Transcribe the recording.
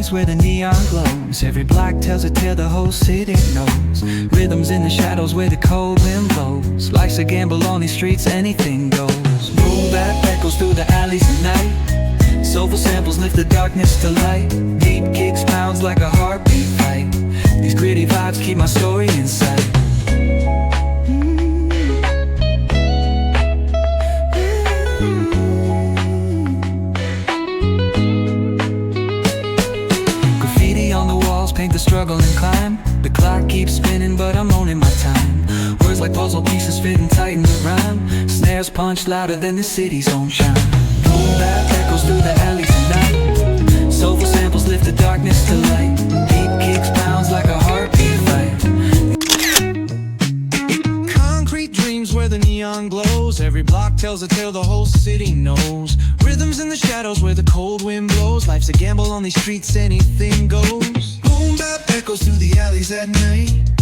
dreams where the neon glows. Every block tells a tale the whole city knows. Rhythms in the shadows where the cold wind blows. Life's a gamble on these streets, anything goes. Boom bap echoes through the alleys at night. Soulful samples lift the darkness to light. Deep kicks pounds like a heartbeat fight. These gritty vibes keep my story in sight. Paint the struggle and climb. The clock keeps spinning but I'm owning my time. Words like puzzle pieces fitting tight in the rhyme. Snares punch louder than the city's own chime. Boom bap echoes through the alleys at night. Soulful samples lift the darkness to light. Deep kicks pounds like a heartbeat fight. Concrete dreams where the neon glows. Every block tells a tale the whole city knows. Rhythms in the shadows where the cold wind blows. Life's a gamble on these streets, anything goes. Boom bap echoes through the alleys at night.